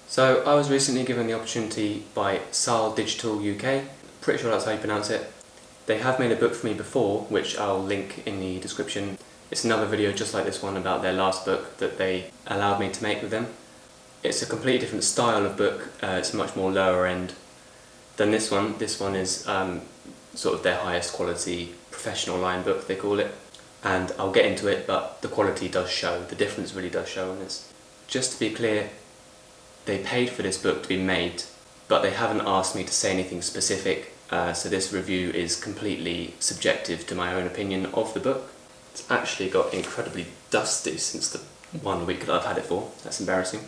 So I was recently given the opportunity by Saal Digital UK, pretty sure that's how you pronounce it. They have made a book for me before, which I'll link in the description. It's another video just like this one about their last book that they allowed me to make with them. It's a completely different style of book, it's much more lower end than this one. This one is sort of their highest quality professional line book, they call it. And I'll get into it, but the quality does show, the difference really does show on this. Just to be clear, they paid for this book to be made, but they haven't asked me to say anything specific, so this review is completely subjective to my own opinion of the book. It's actually got incredibly dusty since the 1 week that I've had it for. That's embarrassing.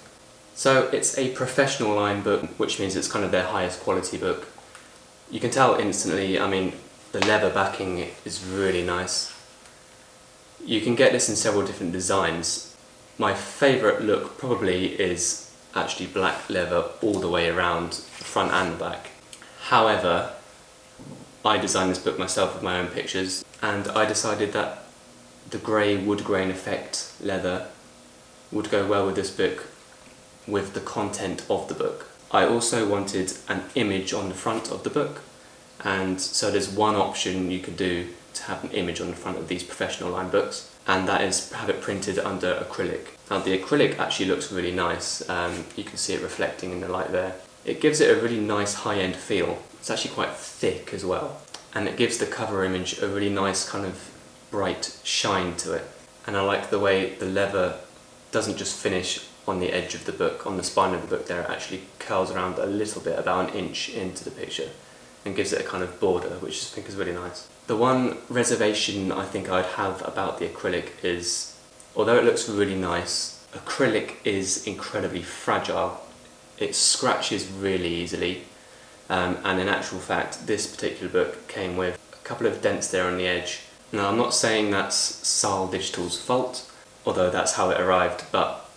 So it's a professional line book, which means it's kind of their highest quality book. You can tell instantly, I mean, the leather backing is really nice. You can get this in several different designs. My favourite look probably is actually black leather all the way around the front and the back. However, I designed this book myself with my own pictures, and I decided that the grey wood grain effect leather would go well with this book with the content of the book. I also wanted an image on the front of the book, and so there's one option you could do to have an image on the front of these professional line books, and that is have it printed under acrylic. Now the acrylic actually looks really nice, you can see it reflecting in the light there. It gives it a really nice high-end feel. It's actually quite thick as well, and it gives the cover image a really nice kind of bright shine to it. And I like the way the leather doesn't just finish on the edge of the book, on the spine of the book there, it actually curls around a little bit, about an inch into the picture, and gives it a kind of border, which I think is really nice. The one reservation I think I'd have about the acrylic is, although it looks really nice, acrylic is incredibly fragile. It scratches really easily, and in actual fact this particular book came with a couple of dents there on the edge. Now I'm not saying that's Saal Digital's fault, although that's how it arrived, but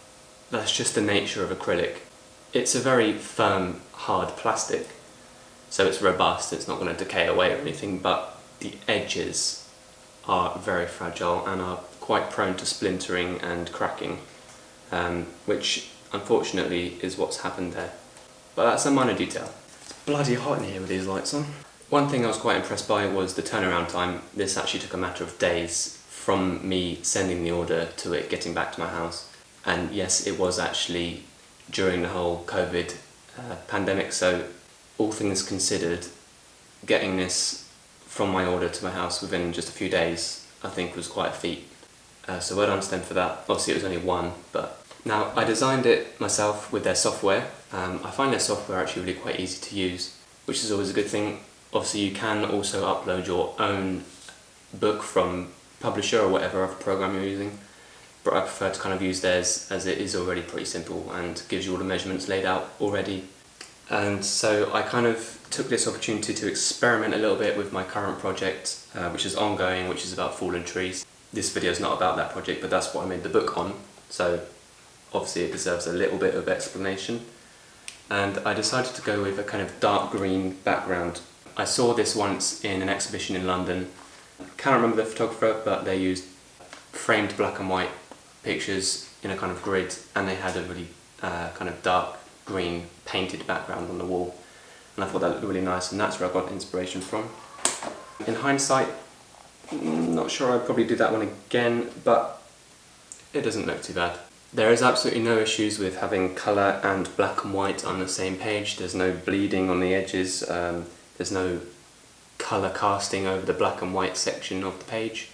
that's just the nature of acrylic. It's a very firm, hard plastic, so it's robust, it's not going to decay away or anything, but the edges are very fragile and are quite prone to splintering and cracking, which unfortunately is what's happened there. But that's a minor detail. It's bloody hot in here with these lights on. One thing I was quite impressed by was the turnaround time. This actually took a matter of days from me sending the order to it getting back to my house. And yes, it was actually during the whole COVID pandemic, so all things considered, getting this from my order to my house within just a few days I think was quite a feat. So well done to them for that. Obviously it was only one, but now I designed it myself with their software. I find their software actually really quite easy to use, which is always a good thing. Obviously you can also upload your own book from publisher or whatever other program you're using, but I prefer to kind of use theirs as it is already pretty simple and gives you all the measurements laid out already. And so I kind of took this opportunity to experiment a little bit with my current project, which is ongoing, which is about fallen trees. This video is not about that project, but that's what I made the book on, so obviously it deserves a little bit of explanation. And I decided to go with a kind of dark green background. I saw this once in an exhibition in London. I can't remember the photographer, but they used framed black and white pictures in a kind of grid, and they had a really kind of dark green painted background on the wall, and I thought that looked really nice, and that's where I got inspiration from. In hindsight, not sure I'd probably do that one again, but it doesn't look too bad. There is absolutely no issues with having colour and black and white on the same page. There's no bleeding on the edges, there's no colour casting over the black and white section of the page,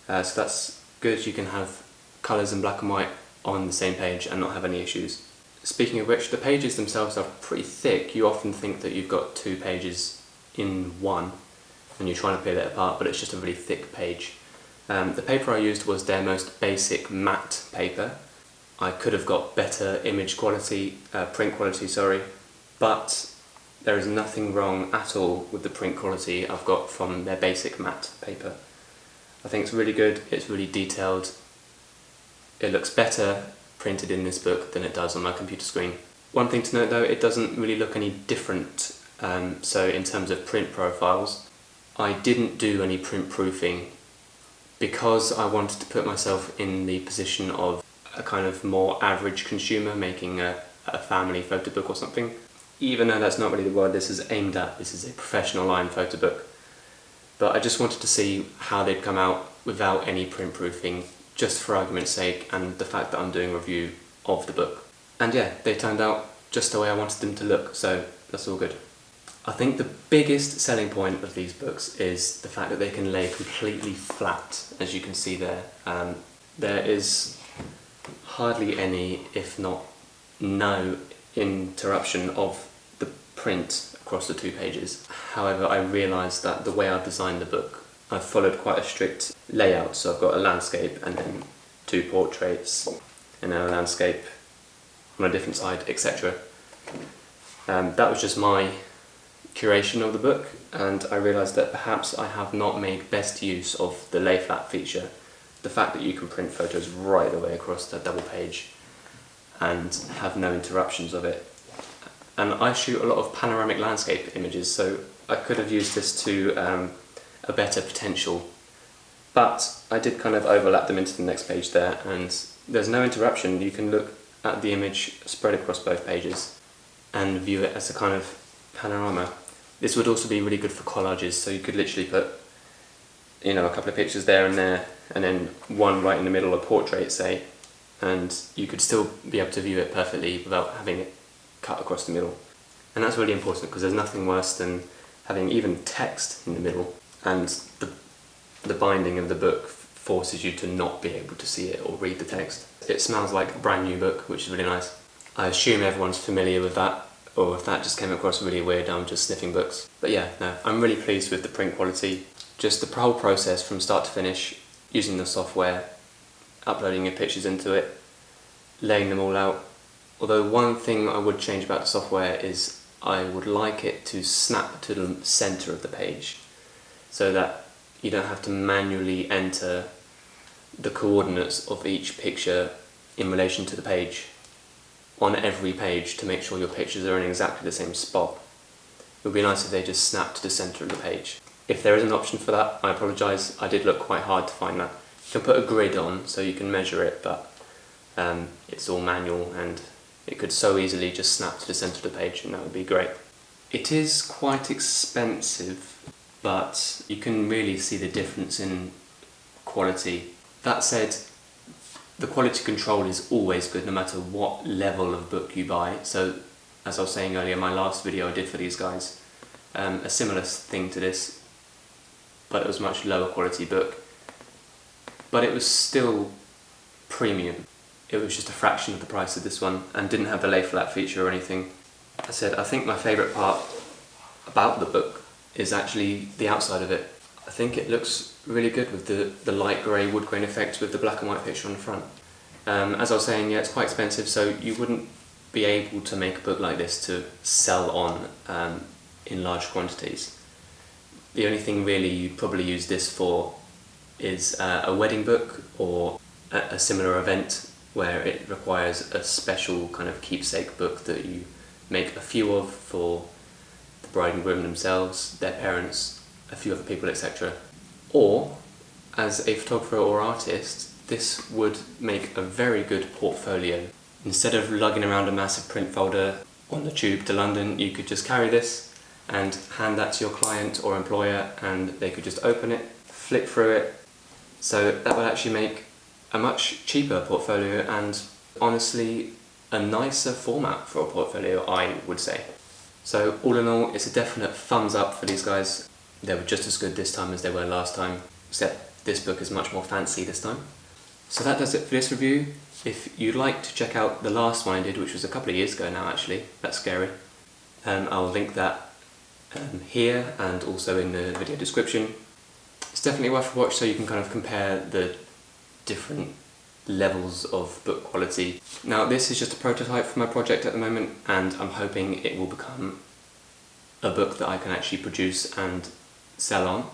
so that's good. You can have colours and black and white on the same page and not have any issues. Speaking of which, the pages themselves are pretty thick. You often think that you've got two pages in one and you're trying to peel it apart, but it's just a really thick page. The paper I used was their most basic matte paper. I could have got better image quality, print quality, sorry, but there is nothing wrong at all with the print quality I've got from their basic matte paper. I think it's really good, it's really detailed. It looks better printed in this book than it does on my computer screen. One thing to note though, it doesn't really look any different, so in terms of print profiles, I didn't do any print proofing because I wanted to put myself in the position of a kind of more average consumer making a a family photo book or something. Even though that's not really the word this is aimed at, this is a professional line photo book. But I just wanted to see how they'd come out without any print proofing, just for argument's sake, and the fact that I'm doing a review of the book. And yeah, they turned out just the way I wanted them to look, so that's all good. I think the biggest selling point of these books is the fact that they can lay completely flat, as you can see there. There is hardly any, if not no, interruption of the print across the 2 pages. However, I realised that the way I've designed the book, I've followed quite a strict layout, so I've got a landscape and then 2 portraits and then a landscape on a different side, etc. That was just my curation of the book, and I realised that perhaps I have not made best use of the lay flat feature. The fact that you can print photos right the way across the double page and have no interruptions of it. And I shoot a lot of panoramic landscape images, so I could have used this to a better potential. But I did kind of overlap them into the next page there, and there's no interruption. You can look at the image spread across both pages and view it as a kind of panorama. This would also be really good for collages, so you could literally put, you know, a couple of pictures there and there, and then one right in the middle, a portrait, say, and you could still be able to view it perfectly without having it cut across the middle. And that's really important, because there's nothing worse than having even text in the middle, and the binding of the book forces you to not be able to see it or read the text. It smells like a brand new book, which is really nice. I assume everyone's familiar with that, or if that just came across really weird, I'm just sniffing books. But yeah, no, I'm really pleased with the print quality. Just the whole process from start to finish, using the software, uploading your pictures into it, laying them all out. Although one thing I would change about the software is I would like it to snap to the centre of the page, so that you don't have to manually enter the coordinates of each picture in relation to the page on every page to make sure your pictures are in exactly the same spot. It would be nice if they just snapped to the centre of the page. If there is an option for that, I apologise, I did look quite hard to find that. You can put a grid on so you can measure it, but it's all manual, and it could so easily just snap to the centre of the page, and that would be great. It is quite expensive, but you can really see the difference in quality. That said, the quality control is always good no matter what level of book you buy. So, as I was saying earlier, my last video I did for these guys, a similar thing to this, but it was a much lower quality book. But it was still premium. It was just a fraction of the price of this one, and didn't have the lay flat feature or anything. I said, I think my favourite part about the book is actually the outside of it. I think it looks really good with the light grey wood grain effect with the black and white picture on the front. As I was saying, yeah, it's quite expensive, so you wouldn't be able to make a book like this to sell on in large quantities. The only thing really you'd probably use this for is a wedding book or a similar event where it requires a special kind of keepsake book that you make a few of for the bride and groom themselves, their parents, a few other people, etc. Or, as a photographer or artist, this would make a very good portfolio. Instead of lugging around a massive print folder on the tube to London, you could just carry this and hand that to your client or employer, and they could just open it, flick through it. So that would actually make a much cheaper portfolio, and honestly a nicer format for a portfolio, I would say. So all in all, it's a definite thumbs up for these guys. They were just as good this time as they were last time, except this book is much more fancy this time. So that does it for this review. If you'd like to check out the last one I did, which was a couple of years ago now actually, that's scary, I'll link that here and also in the video description. It's definitely worth a watch, so you can kind of compare the different levels of book quality. Now this is just a prototype for my project at the moment, and I'm hoping it will become a book that I can actually produce and sell on,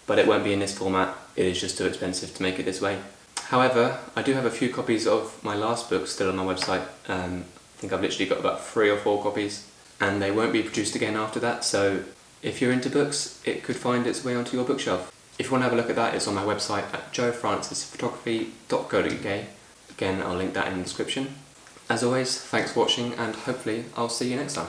but it won't be in this format. It is just too expensive to make it this way. However, I do have a few copies of my last book still on my website. I think I've literally got about 3 or 4 copies, and they won't be produced again after that, so if you're into books, it could find its way onto your bookshelf. If you want to have a look at that, it's on my website at joefrancisphotography.co.uk. Again, I'll link that in the description. As always, thanks for watching, and hopefully I'll see you next time.